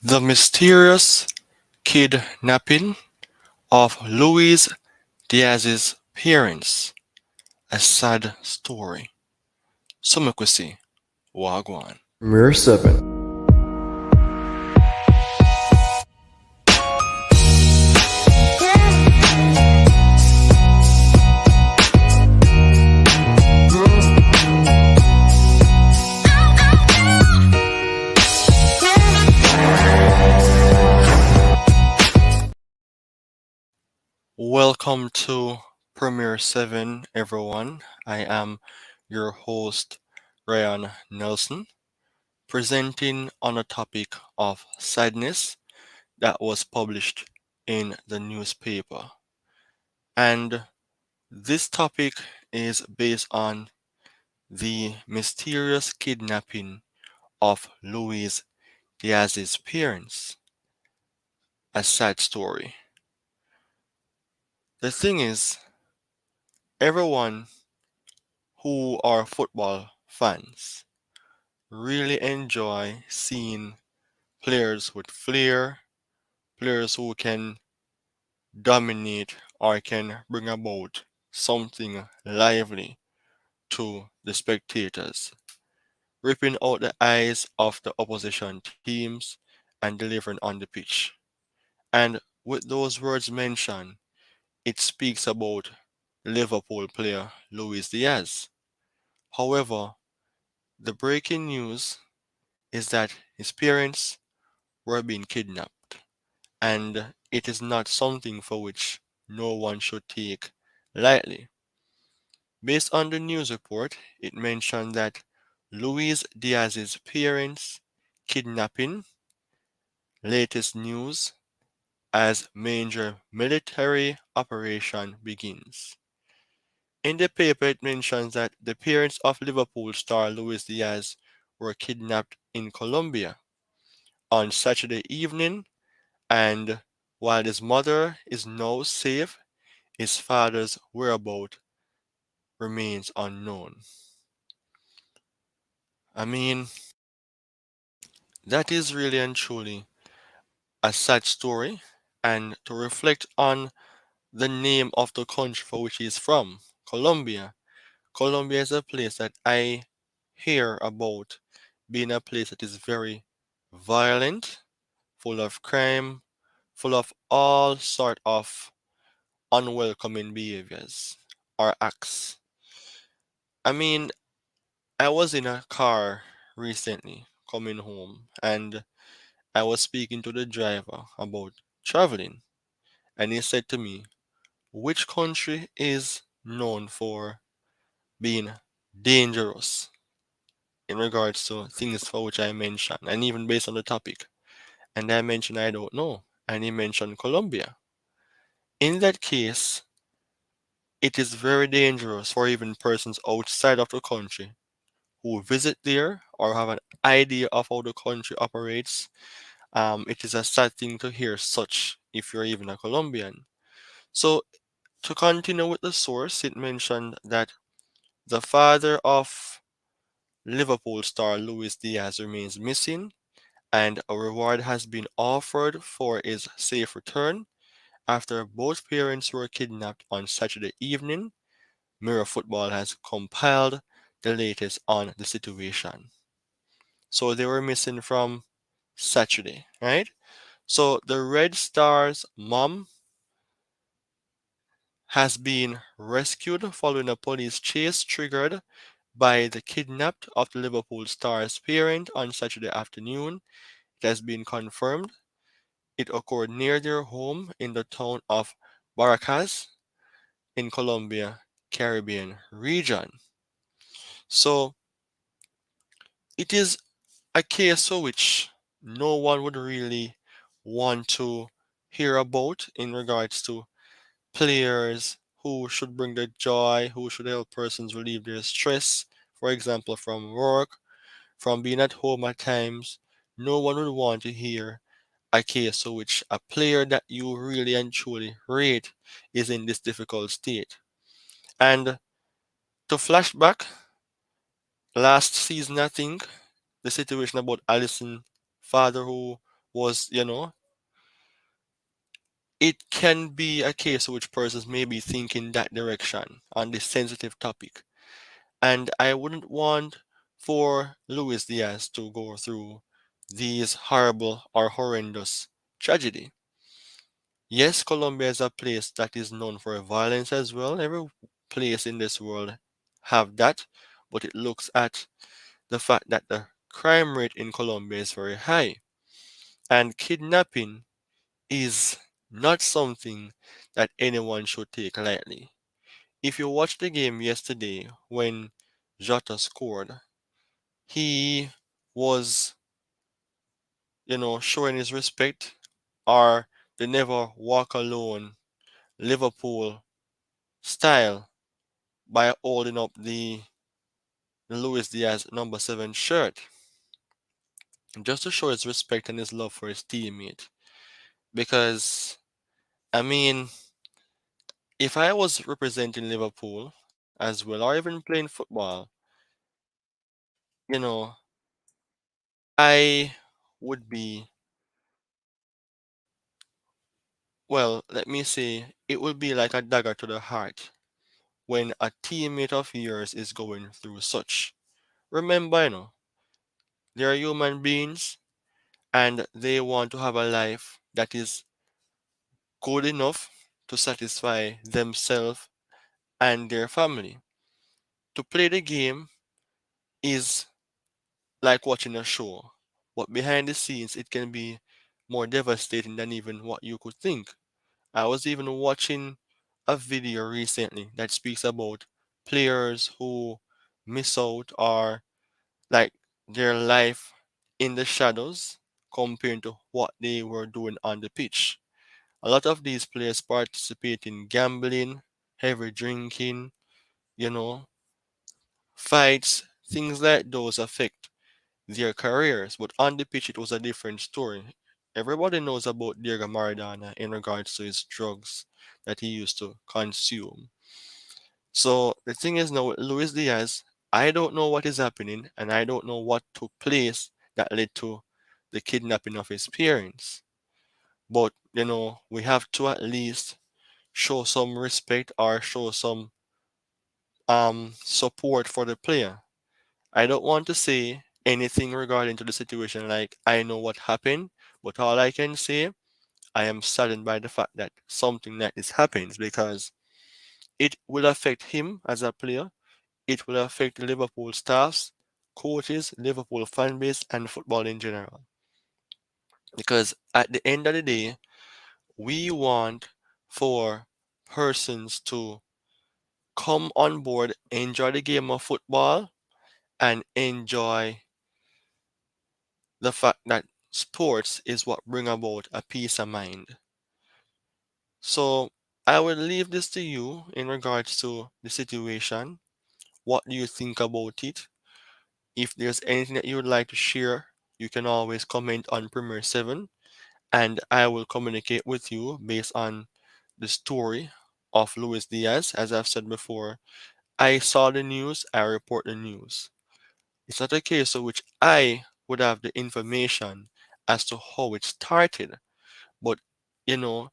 The mysterious kidnapping of Luiz Diaz's parents, a sad story. Sumakwasi, Wagwan. Mirror 7. Welcome to Premiere 7, everyone. I am your host, Ryan Nelson, presenting on a topic of sadness that was published in the newspaper. And this topic is based on the mysterious kidnapping of Luis Diaz's parents. A sad story. The thing is, everyone who are football fans really enjoy seeing players with flair, players who can dominate or can bring about something lively to the spectators, ripping out the eyes of the opposition teams and delivering on the pitch. And with those words mentioned, it speaks about Liverpool player Luis Diaz. However, the breaking news is that his parents were being kidnapped, and it is not something for which no one should take lightly. Based on the news report, it mentioned that Luis Diaz's parents' kidnapping, latest news as major military operation begins. In the paper, it mentions that the parents of Liverpool star Luis Diaz were kidnapped in Colombia on Saturday evening, and while his mother is now safe, his father's whereabouts remains unknown. I mean, that is really and truly a sad story, and to reflect on the name of the country for which he is from, Colombia. Colombia is a place that I hear about being a place that is very violent, full of crime, full of all sort of unwelcoming behaviors or acts. I mean, I was in a car recently coming home and I was speaking to the driver about traveling, and he said to me, which country is known for being dangerous in regards to things for which I mentioned, and even based on the topic? And I mentioned I don't know, and he mentioned Colombia. In that case, it is very dangerous for even persons outside of the country who visit there or have an idea of how the country operates. It is a sad thing to hear such if you're even a Colombian. So, to continue with the source, it mentioned that the father of Liverpool star Luis Diaz remains missing, and a reward has been offered for his safe return after both parents were kidnapped on Saturday evening. Mirror Football has compiled the latest on the situation. So they were missing from Saturday, right? So the Red Star's mom has been rescued following a police chase triggered by the kidnapped of the Liverpool Stars parent on Saturday afternoon. It has been confirmed. It occurred near their home in the town of Baracas in Colombia, Caribbean region. So it is a case for which no one would really want to hear about in regards to players who should bring the joy, who should help persons relieve their stress, for example, from work, from being at home at times. No one would want to hear a case in which a player that you really and truly rate is in this difficult state. And to flashback, last season, I think, the situation about Allison, father who was, it can be a case in which persons may be thinking that direction on this sensitive topic. And I wouldn't want for Luis Diaz to go through these horrible or horrendous tragedy. Yes, Colombia is a place that is known for violence as well. Every place in this world have that, but it looks at the fact that the crime rate in Colombia is very high. And kidnapping is not something that anyone should take lightly. If you watched the game yesterday when Jota scored, he was, showing his respect, or the never walk alone Liverpool style by holding up the Luis Diaz number 7 shirt, just to show his respect and his love for his teammate. Because, I mean, if I was representing Liverpool as well, or even playing football, you know, I would be, well, let me say, it would be like a dagger to the heart when a teammate of yours is going through such. Remember, they are human beings and they want to have a life that is good enough to satisfy themselves and their family. To play the game is like watching a show, but behind the scenes, it can be more devastating than even what you could think. I was even watching a video recently that speaks about players who miss out or like their life in the shadows compared to what they were doing on the pitch. A lot of these players participate in gambling, heavy drinking, you know, fights, things like those affect their careers. But on the pitch, it was a different story. Everybody knows about Diego Maradona in regards to his drugs that he used to consume. So the thing is now with Luis Diaz, I don't know what is happening and I don't know what took place that led to the kidnapping of his parents. But we have to at least show some respect or show some support for the player. I don't want to say anything regarding to the situation like I know what happened, but all I can say, I am saddened by the fact that something like this happens because it will affect him as a player. It will affect Liverpool staffs, coaches, Liverpool fan base, and football in general. Because at the end of the day, we want for persons to come on board, enjoy the game of football, and enjoy the fact that sports is what bring about a peace of mind. So I will leave this to you in regards to the situation. What do you think about it? If there's anything that you would like to share, you can always comment on Premier 7 and I will communicate with you based on the story of Luis Diaz. As I've said before, I saw the news, I report the news. It's not a case of which I would have the information as to how it started. But, you know,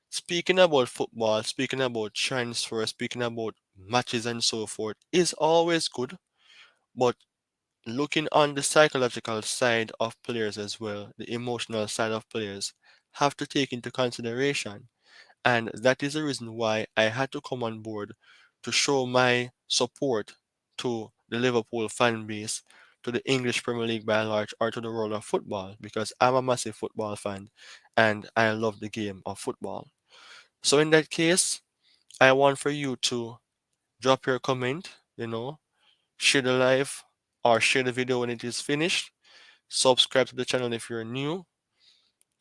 speaking about football, speaking about transfer, speaking about matches and so forth is always good. But looking on the psychological side of players as well, the emotional side of players, have to take into consideration. And that is the reason why I had to come on board to show my support to the Liverpool fan base, to the English Premier League by and large, or to the world of football, because I'm a massive football fan and I love the game of football. So in that case, I want for you to drop your comment, share the live or share the video when it is finished. Subscribe to the channel if you're new,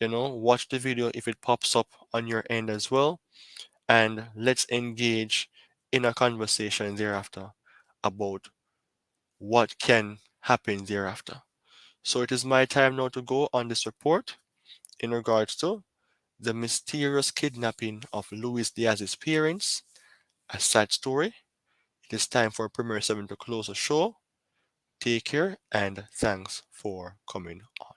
watch the video if it pops up on your end as well and let's engage in a conversation thereafter about what can happen thereafter. So it is my time now to go on this report in regards to the mysterious kidnapping of Luis Diaz's parents, a sad story. It is time for Premier 7 to close the show. Take care and thanks for coming on.